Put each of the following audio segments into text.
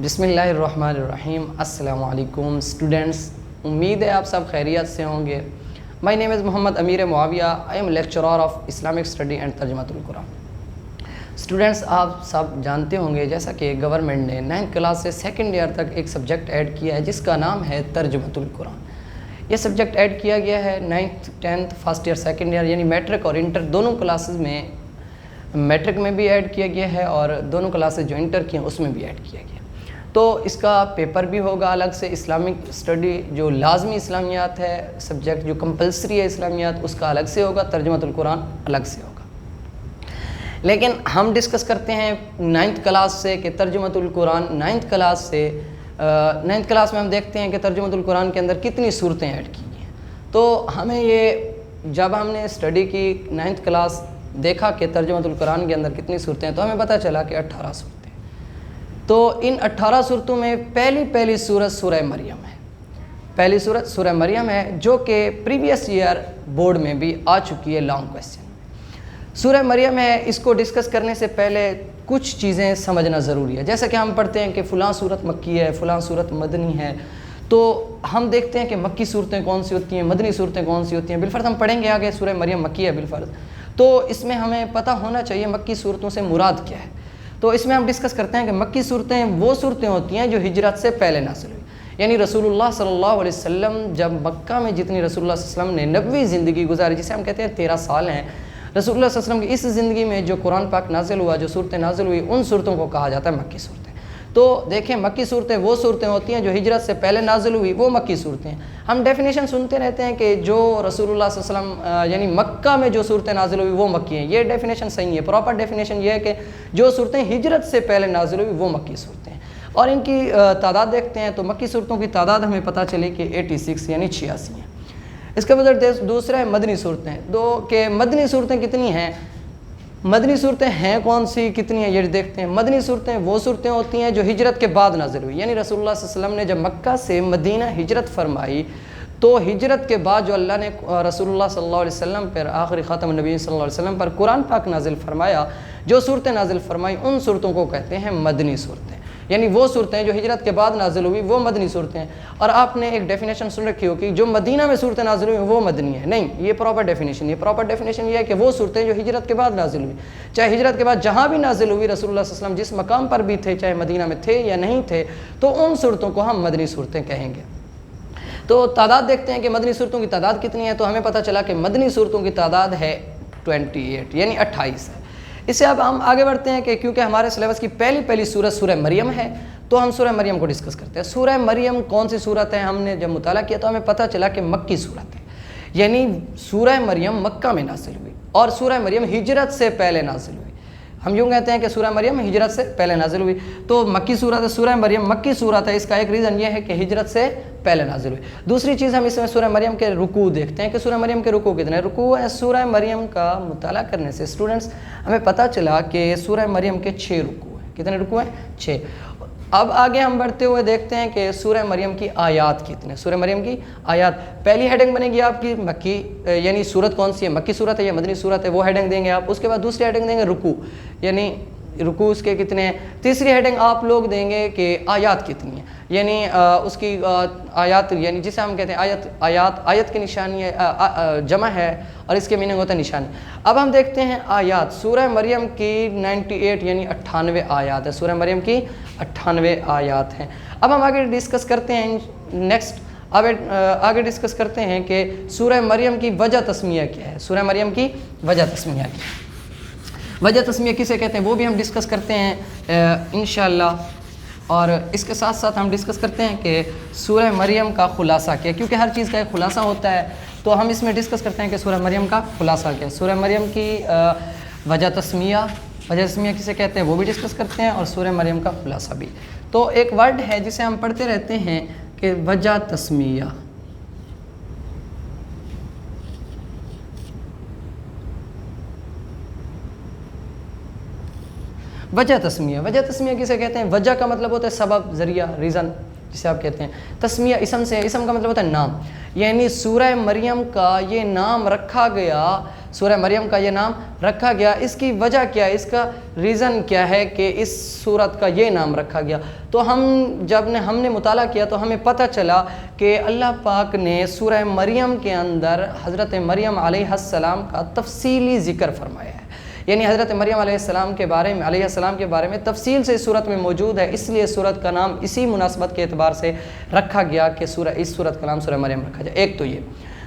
بسم اللہ الرحمن الرحیم۔ السلام علیکم اسٹوڈنٹس، امید ہے آپ سب خیریت سے ہوں گے۔ My name is Muhammad Amir Muawiya, I am lecturer of Islamic study and ترجمۃ القرآن۔ اسٹوڈنٹس، آپ سب جانتے ہوں گے جیسا کہ گورنمنٹ نے 9th کلاس سے 2nd ایئر تک ایک سبجیکٹ ایڈ کیا ہے جس کا نام ہے ترجمۃ القرآن۔ یہ سبجیکٹ ایڈ کیا گیا ہے 9th 10th first year 2nd year یعنی میٹرک اور انٹر دونوں کلاسز میں، میٹرک میں بھی ایڈ کیا گیا ہے اور دونوں کلاسز جو انٹر کی ہیں اس میں بھی ایڈ کیا گیا۔ تو اس کا پیپر بھی ہوگا الگ سے، اسلامک اسٹڈی جو لازمی اسلامیات ہے، سبجیکٹ جو کمپلسری ہے اسلامیات، اس کا الگ سے ہوگا، ترجمۃ القرآن الگ سے ہوگا۔ لیکن ہم ڈسکس کرتے ہیں 9th کلاس سے کہ ترجمۃ القرآن 9th کلاس سے 9th کلاس میں ہم دیکھتے ہیں کہ ترجمۃ القرآن کے اندر کتنی صورتیں ایڈ کی گئی ہیں۔ تو ہمیں یہ جب ہم نے اسٹڈی کی 9th کلاس دیکھا کہ ترجمۃ القرآن کے اندر کتنی صورتیں ہیں تو ہمیں پتہ چلا کہ 18 صورتیں۔ تو ان 18 صورتوں میں پہلی صورت سورہ مریم ہے۔ پہلی صورت سورہ مریم ہے جو کہ پریویس ایئر بورڈ میں بھی آ چکی ہے لانگ کویسچن میں۔ سورہ مریم ہے، اس کو ڈسکس کرنے سے پہلے کچھ چیزیں سمجھنا ضروری ہے۔ جیسا کہ ہم پڑھتے ہیں کہ فلاں صورت مکی ہے، فلاں صورت مدنی ہے، تو ہم دیکھتے ہیں کہ مکی صورتیں کون سی ہوتی ہیں، مدنی صورتیں کون سی ہوتی ہیں۔ بالفرض ہم پڑھیں گے آگے سورہ مریم مکی ہے بالفرض، تو اس میں ہمیں پتہ ہونا چاہیے مکی صورتوں سے مراد کیا ہے۔ تو اس میں ہم ڈسکس کرتے ہیں کہ مکی صورتیں وہ صورتیں ہوتی ہیں جو ہجرت سے پہلے نازل ہوئی، یعنی رسول اللہ صلی اللہ علیہ وسلم جب مکہ میں جتنی رسول اللہ صلی اللہ علیہ وسلم نے نبوی زندگی گزاری، جسے ہم کہتے ہیں 13 سال ہیں، رسول اللہ صلی اللہ علیہ وسلم کی اس زندگی میں جو قرآن پاک نازل ہوا، جو صورتیں نازل ہوئی، ان صورتوں کو کہا جاتا ہے مکی صورتیں۔ تو دیکھیں مکی صورتیں وہ صورتیں ہوتی ہیں جو ہجرت سے پہلے نازل ہوئی، وہ مکی صورتیں ہیں۔ ہم ڈیفینیشن سنتے رہتے ہیں کہ جو رسول اللہ صلی اللہ علیہ وسلم یعنی مکہ میں جو صورتیں نازل ہوئی وہ مکی ہیں، یہ ڈیفینیشن صحیح ہے۔ پراپر ڈیفینیشن یہ ہے کہ جو صورتیں ہجرت سے پہلے نازل ہوئی وہ مکی صورتیں ہیں۔ اور ان کی تعداد دیکھتے ہیں تو مکی صورتوں کی تعداد ہمیں پتہ چلے کہ 86 یعنی 86 ہیں۔ اس کے بعد دوسرا ہے مدنی صورتیں، کہ مدنی صورتیں کتنی ہیں، مدنی صورتیں ہیں کون سی، کتنی ہیں، یہ دیکھتے ہیں۔ مدنی صورتیں وہ صورتیں ہوتی ہیں جو ہجرت کے بعد نازل ہوئی، یعنی رسول اللہ صلی اللہ علیہ وسلم نے جب مکہ سے مدینہ ہجرت فرمائی تو ہجرت کے بعد جو اللہ نے رسول اللہ صلی اللہ علیہ وسلم پر، آخری خاتم النبی صلی اللہ علیہ وسلم پر قرآن پاک نازل فرمایا، جو صورتیں نازل فرمائی ان صورتوں کو کہتے ہیں مدنی صورتیں، یعنی وہ صورتیں جو ہجرت کے بعد نازل ہوئی وہ مدنی صورتیں ہیں۔ اور آپ نے ایک ڈیفینیشن سن رکھی ہو کہ جو مدینہ میں صورتیں نازل ہوئی وہ مدنی ہے، نہیں، یہ پراپر ڈیفینیشن یہ ہے کہ وہ صورتیں جو ہجرت کے بعد نازل ہوئی، چاہے ہجرت کے بعد جہاں بھی نازل ہوئی، رسول اللہ صلی اللہ علیہ وسلم جس مقام پر بھی تھے، چاہے مدینہ میں تھے یا نہیں تھے، تو ان صورتوں کو ہم مدنی صورتیں کہیں گے۔ تو تعداد دیکھتے ہیں کہ مدنی صورتوں کی تعداد کتنی ہے، تو ہمیں پتہ چلا کہ مدنی صورتوں کی تعداد ہے 28 یعنی 28 ہے۔ اس سے اب ہم آگے بڑھتے ہیں کہ کیونکہ ہمارے سلیبس کی پہلی صورت سورہ مریم ہے تو ہم سورہ مریم کو ڈسکس کرتے ہیں۔ سورہ مریم کون سی صورت ہے، ہم نے جب مطالعہ کیا تو ہمیں پتہ چلا کہ مکی صورت ہے، یعنی سورہ مریم مکہ میں نازل ہوئی اور سورہ مریم ہجرت سے پہلے نازل ہوئی۔ ہم یوں کہتے ہیں کہ سورہ مریم ہجرت سے پہلے نازل ہوئی، تو مکی صورت ہے، سورہ مریم مکی صورت ہے۔ اس کا ایک ریزن یہ ہے کہ ہجرت سے پہلے نازل ہوئی۔ دوسری چیز ہم اس میں سورہ مریم کے رکوع دیکھتے ہیں کہ سورہ مریم کے رکوع کتنے رکوع ہیں۔ سورہ مریم کا مطالعہ کرنے سے اسٹوڈنٹس ہمیں پتہ چلا کہ سورہ مریم کے 6 رکوع ہیں۔ کتنے رکوع ہیں؟ 6۔ اب آگے ہم بڑھتے ہوئے دیکھتے ہیں کہ سورہ مریم کی آیات کتنے ہیں۔ سورہ مریم کی آیات، پہلی ہیڈنگ بنے گی آپ کی مکی، یعنی صورت کون سی ہے، مکی صورت ہے یا مدنی صورت ہے، وہ ہیڈنگ دیں گے آپ۔ اس کے بعد دوسری ہیڈنگ دیں گے رکوع، یعنی رکوع اس کے کتنے ہیں۔ تیسری ہیڈنگ آپ لوگ دیں گے کہ آیات کتنی ہیں، یعنی اس کی آیات، یعنی جسے ہم کہتے ہیں آیت کی نشانی ہے، جمع ہے اور اس کے میننگ ہوتا ہے نشانی۔ اب ہم دیکھتے ہیں آیات، سورہ مریم کی 98 یعنی 98 آیات ہے، سورہ مریم کی 98 آیات ہیں۔ اب ہم آگے ڈسکس کرتے ہیں آگے ڈسکس کرتے ہیں کہ سورہ مریم کی وجہ تسمیہ کیا ہے۔ سورہ مریم کی وجہ تسمیہ کیا ہے، وجہ تسمیہ کسے کہتے ہیں وہ بھی ہم ڈسکس کرتے ہیں انشاءاللہ۔ اور اس کے ساتھ ساتھ ہم ڈسکس کرتے ہیں کہ سورہ مریم کا خلاصہ کیا ہے، کیونکہ ہر چیز کا ایک خلاصہ ہوتا ہے، تو ہم اس میں ڈسکس کرتے ہیں کہ سورہ مریم کا خلاصہ کیا ہے۔ سورہ مریم کی وجہ تسمیہ کسے کہتے ہیں وہ بھی ڈسکس کرتے ہیں، اور سورہ مریم کا خلاصہ بھی۔ تو ایک ورڈ ہے جسے ہم پڑھتے رہتے ہیں کہ وجہ تسمیہ۔ وجہ تسمیہ کسے کہتے ہیں، وجہ کا مطلب ہوتا ہے سبب، ذریعہ، ریزن جسے آپ کہتے ہیں۔ تسمیہ اسم کا مطلب ہوتا ہے نام، یعنی سورہ مریم کا یہ نام رکھا گیا سورہ مریم کا یہ نام رکھا گیا، اس کی وجہ کیا ہے، اس کا ریزن کیا ہے کہ اس سورت کا یہ نام رکھا گیا؟ تو ہم نے مطالعہ کیا تو ہمیں پتہ چلا کہ اللہ پاک نے سورہ مریم کے اندر حضرت مریم علیہ السلام کا تفصیلی ذکر فرمایا ہے، یعنی حضرت مریم علیہ السلام کے بارے میں تفصیل سے اس سورت میں موجود ہے، اس لیے اس سورت کا نام اسی مناسبت کے اعتبار سے رکھا گیا کہ اس سورت کا نام سورہ مریم رکھا جائے۔ ایک تو یہ،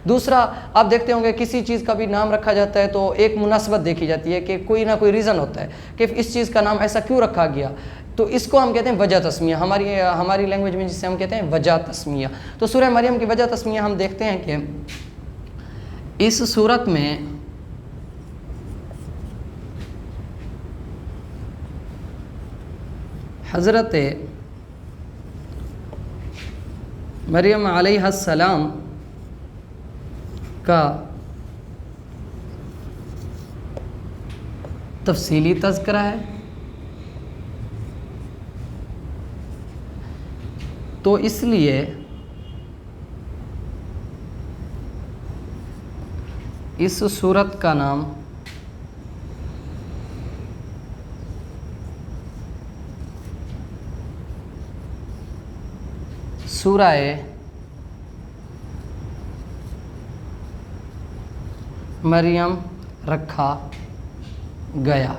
دوسرا آپ دیکھتے ہوں گے کسی چیز کا بھی نام رکھا جاتا ہے تو ایک مناسبت دیکھی جاتی ہے کہ کوئی نہ کوئی ریزن ہوتا ہے کہ اس چیز کا نام ایسا کیوں رکھا گیا، تو اس کو ہم کہتے ہیں وجہ تسمیہ، ہماری لینگویج میں جسے ہم کہتے ہیں وجہ تسمیہ۔ تو سورہ مریم کی وجہ تسمیہ ہم دیکھتے ہیں کہ اس سورت میں حضرت مریم علیہ السلام کا تفصیلی تذکرہ ہے، تو اس لیے اس سورت کا نام سورہ مریم رکھا گیا۔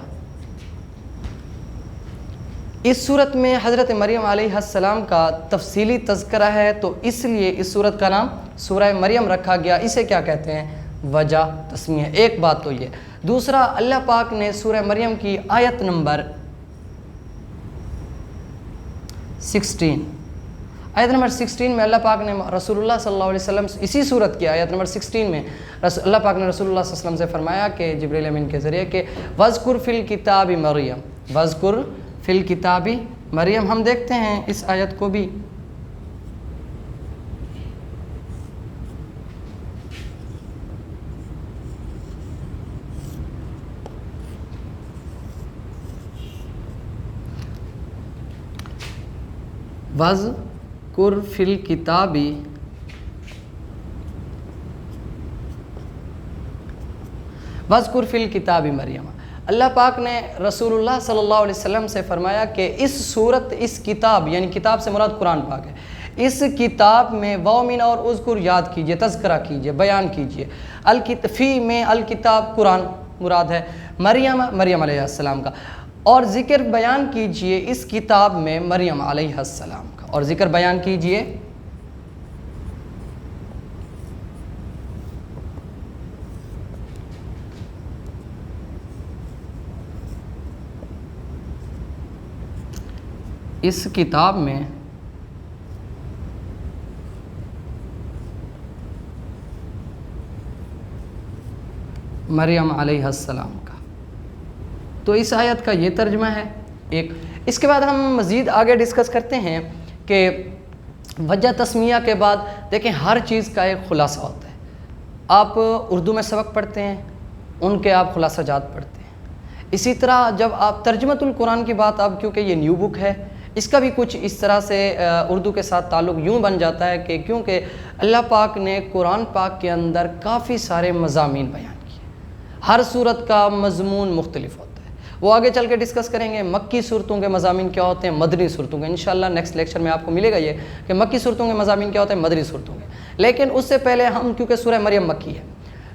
اس صورت میں حضرت مریم علیہ السلام کا تفصیلی تذکرہ ہے، تو اس لیے اس صورت کا نام سورہ مریم رکھا گیا۔ اسے کیا کہتے ہیں؟ وجہ تسمیہ۔ ایک بات تو یہ، دوسرا اللہ پاک نے سورہ مریم کی آیت نمبر 16 میں اللہ پاک نے رسول اللہ صلی اللہ علیہ وسلم، اسی صورت کی آیت نمبر 16 میں اللہ پاک نے رسول اللہ صلی اللہ علیہ وسلم سے فرمایا کہ جبریل امین کے ذریعے کہ وَاذْكُرْ فِي الْكِتَابِ مریم، وَاذْكُرْ فِي الْكِتَابِ مریم۔ ہم دیکھتے ہیں اس آیت کو بھی، وَاذْكُرْ فِي الْكِتَابِ مریم۔ اللہ پاک نے رسول اللہ صلی اللہ علیہ وسلم سے فرمایا کہ اس کتاب، یعنی کتاب سے مراد قرآن پاک ہے، اس کتاب میں وَوْمِن اور اذکر یاد کیجئے، تذکرہ کیجئے، بیان کیجئے۔ فی میں الکتاب قرآن مراد ہے، مریم علیہ السلام کا، اور ذکر بیان کیجئے اس کتاب میں مریم علیہ السلام کا، اور ذکر بیان کیجئے اس کتاب میں مریم علیہ السلام کا۔ تو اس آیت کا یہ ترجمہ ہے ایک۔ اس کے بعد ہم مزید آگے ڈسکس کرتے ہیں کہ وجہ تسمیہ کے بعد دیکھیں ہر چیز کا ایک خلاصہ ہوتا ہے۔ آپ اردو میں سبق پڑھتے ہیں، ان کے آپ خلاصہ جات پڑھتے ہیں۔ اسی طرح جب آپ ترجمۃ القرآن کی بات، اب کیونکہ یہ نیو بک ہے، اس کا بھی کچھ اس طرح سے اردو کے ساتھ تعلق یوں بن جاتا ہے کہ کیونکہ اللہ پاک نے قرآن پاک کے اندر کافی سارے مضامین بیان کیے، ہر صورت کا مضمون مختلف ہوتا ہے، وہ آگے چل کے ڈسکس کریں گے۔ مکی صورتوں کے مضامین کیا ہوتے ہیں، مدنی صورتوں کے، انشاءاللہ نیکسٹ لیکچر میں آپ کو ملے گا یہ کہ مکی صورتوں کے مضامین کیا ہوتے ہیں، مدنی صورتوں کے۔ لیکن اس سے پہلے ہم کیونکہ سورہ مریم مکی ہے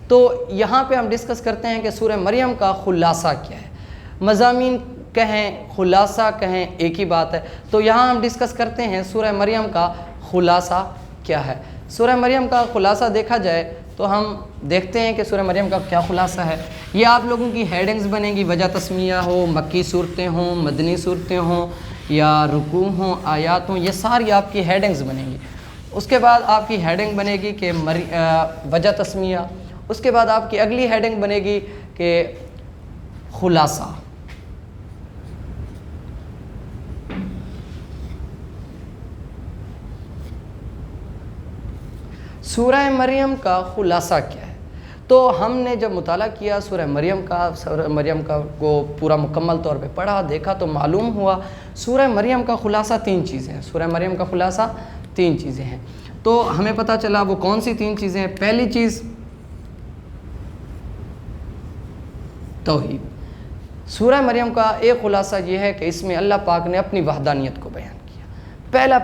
تو یہاں پہ ہم ڈسکس کرتے ہیں کہ سورہ مریم کا خلاصہ کیا ہے۔ مضامین کہیں، خلاصہ کہیں، ایک ہی بات ہے۔ تو یہاں ہم ڈسکس کرتے ہیں سورہ مریم کا خلاصہ کیا ہے۔ سورہ مریم کا خلاصہ دیکھا جائے تو ہم دیکھتے ہیں کہ سورہ مریم کا کیا خلاصہ ہے۔ یہ آپ لوگوں کی ہیڈنگز بنے گی، وجہ تسمیہ ہو، مکی صورتیں ہوں، مدنی صورتیں ہوں، یا رکوع ہوں، آیات ہوں، یہ ساری آپ کی ہیڈنگز بنیں گی۔ اس کے بعد آپ کی ہیڈنگ بنے گی کہ وجہ تسمیہ، اس کے بعد آپ کی اگلی ہیڈنگ بنے گی کہ خلاصہ۔ سورہ مریم کا خلاصہ کیا ہے؟ تو ہم نے جب مطالعہ کیا سورہ مریم کا کو پورا مکمل طور پہ پڑھا، دیکھا تو معلوم ہوا سورہ مریم کا خلاصہ 3 چیزیں ہیں۔ سورہ مریم کا خلاصہ 3 چیزیں ہیں۔ تو ہمیں پتہ چلا وہ کون سی 3 چیزیں ہیں۔ پہلی چیز توحید۔ سورہ مریم کا ایک خلاصہ یہ ہے کہ اس میں اللہ پاک نے اپنی وحدانیت کو بیان کیا۔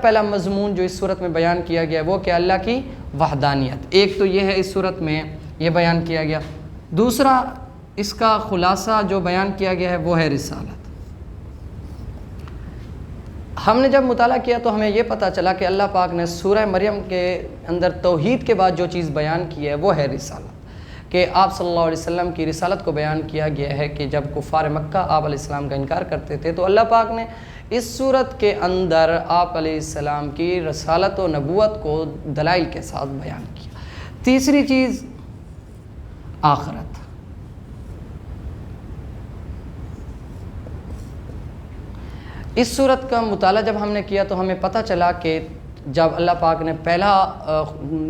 پہلا مضمون جو اس صورت میں بیان کیا گیا وہ کہ اللہ کی وحدانیت، ایک تو یہ ہے اس صورت میں یہ بیان کیا گیا۔ دوسرا اس کا خلاصہ جو بیان کیا گیا ہے وہ ہے رسالت۔ ہم نے جب مطالعہ کیا تو ہمیں یہ پتہ چلا کہ اللہ پاک نے سورہ مریم کے اندر توحید کے بعد جو چیز بیان کی ہے وہ ہے رسالت، کہ آپ صلی اللہ علیہ وسلم کی رسالت کو بیان کیا گیا ہے کہ جب کفار مکہ آپ علیہ السلام کا انکار کرتے تھے تو اللہ پاک نے اس صورت کے اندر آپ علیہ السلام کی رسالت و نبوت کو دلائل کے ساتھ بیان کیا۔ تیسری چیز آخرت۔ اس صورت کا مطالعہ جب ہم نے کیا تو ہمیں پتہ چلا کہ جب اللہ پاک نے پہلا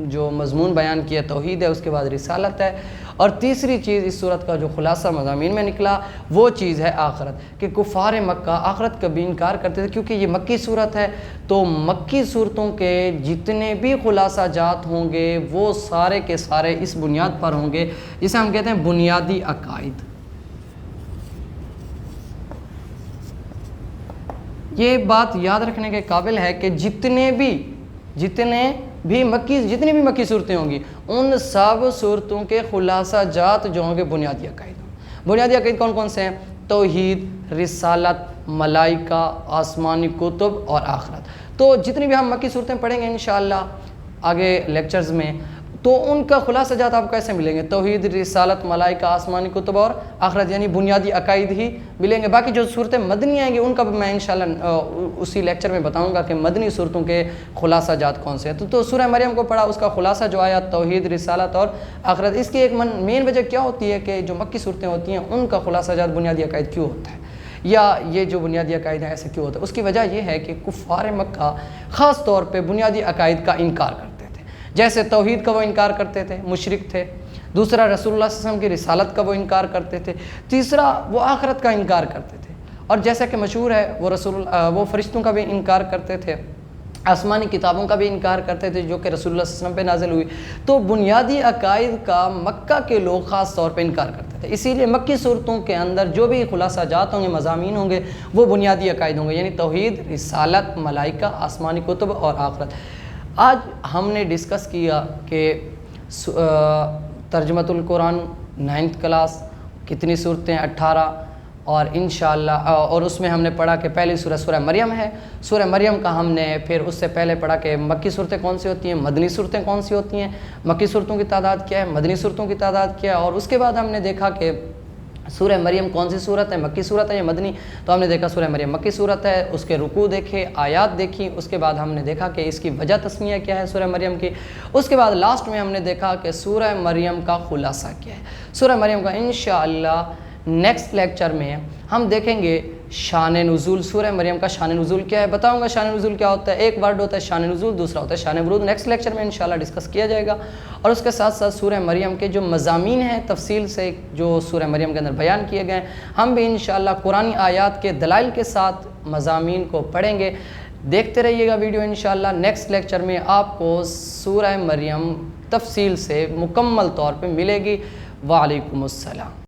جو مضمون بیان کیا توحید ہے، اس کے بعد رسالت ہے، اور تیسری چیز اس صورت کا جو خلاصہ مضامین میں نکلا وہ چیز ہے آخرت، کہ کفار مکہ آخرت کا بھی انکار کرتے تھے کیونکہ یہ مکی صورت ہے، تو مکی صورتوں کے جتنے بھی خلاصہ جات ہوں گے وہ سارے کے سارے اس بنیاد پر ہوں گے جسے ہم کہتے ہیں بنیادی عقائد۔ یہ بات یاد رکھنے کے قابل ہے کہ جتنی بھی مکی صورتیں ہوں گی ان سب صورتوں کے خلاصہ جات جو ہوں گے بنیادی عقائد ہوں۔ بنیادی عقائد کون کون سے ہیں؟ توحید، رسالت، ملائکہ، آسمانی کتب اور آخرت۔ تو جتنی بھی ہم مکی صورتیں پڑھیں گے انشاءاللہ آگے لیکچرز میں، تو ان کا خلاصہ جات آپ کیسے ملیں گے؟ توحید، رسالت، ملائکہ، آسمانی کتب اور آخرت، یعنی بنیادی عقائد ہی ملیں گے۔ باقی جو صورتیں مدنی آئیں گی ان کا بھی میں انشاءاللہ اسی لیکچر میں بتاؤں گا کہ مدنی صورتوں کے خلاصہ جات کون سے ہیں۔ تو سورہ مریم کو پڑھا، اس کا خلاصہ جو آیا توحید، رسالت اور آخرت۔ اس کی ایک مین وجہ کیا ہوتی ہے کہ جو مکی صورتیں ہوتی ہیں ان کا خلاصہ جات بنیادی عقائد کیوں ہوتا ہے، یا یہ جو بنیادی عقائد ہیں ایسے کیوں ہوتا ہے؟ اس کی وجہ یہ ہے کہ کفار مکہ خاص طور پہ بنیادی عقائد کا انکار کرتے تھے، جیسے توحید کا وہ انکار کرتے تھے، مشرک تھے۔ دوسرا رسول اللہ صلی اللہ علیہ وسلم کی رسالت کا وہ انکار کرتے تھے۔ تیسرا وہ آخرت کا انکار کرتے تھے، اور جیسا کہ مشہور ہے وہ فرشتوں کا بھی انکار کرتے تھے، آسمانی کتابوں کا بھی انکار کرتے تھے جو کہ رسول اللہ صلی اللہ علیہ وسلم پہ نازل ہوئی۔ تو بنیادی عقائد کا مکہ کے لوگ خاص طور پہ انکار کرتے تھے، اسی لیے مکی صورتوں کے اندر جو بھی خلاصہ جات ہوں گے، مضامین ہوں گے، وہ بنیادی عقائد ہوں گے، یعنی توحید، رسالت، ملائکہ، آسمانی کتب اور آخرت۔ آج ہم نے ڈسکس کیا کہ ترجمۃ القرآن 9th کلاس کتنی صورتیں؟ 18، اور انشاءاللہ اور اس میں ہم نے پڑھا کہ پہلی سورہ مریم ہے۔ سورہ مریم کا ہم نے پھر اس سے پہلے پڑھا کہ مکی صورتیں کون سی ہوتی ہیں، مدنی صورتیں کون سی ہوتی ہیں، مکی صورتوں کی تعداد کیا ہے، مدنی صورتوں کی تعداد کیا ہے، اور اس کے بعد ہم نے دیکھا کہ سورہ مریم کون سی صورت ہے، مکی صورت ہے یا مدنی؟ تو ہم نے دیکھا سورہ مریم مکی صورت ہے، اس کے رکوع دیکھے، آیات دیکھی، اس کے بعد ہم نے دیکھا کہ اس کی وجہ تسمیہ کیا ہے سورہ مریم کی، اس کے بعد لاسٹ میں ہم نے دیکھا کہ سورہ مریم کا خلاصہ کیا ہے۔ سورہ مریم کا انشاءاللہ نیکسٹ لیکچر میں ہم دیکھیں گے شان نزول، سورہ مریم کا شان نزول کیا ہے، بتاؤں گا شان نزول کیا ہوتا ہے۔ ایک ورڈ ہوتا ہے شان نزول، دوسرا ہوتا ہے شان ورود۔ نیکسٹ لیکچر میں انشاءاللہ ڈسکس کیا جائے گا، اور اس کے ساتھ ساتھ سورہ مریم کے جو مضامین ہیں تفصیل سے جو سورہ مریم کے اندر بیان کیے گئے ہیں، ہم بھی انشاءاللہ قرآنی آیات کے دلائل کے ساتھ مضامین کو پڑھیں گے۔ دیکھتے رہیے گا ویڈیو انشاءاللہ۔ نیکسٹ لیکچر میں آپ کو سورہ مریم تفصیل سے مکمل طور پہ ملے گی۔ وعلیکم السلام۔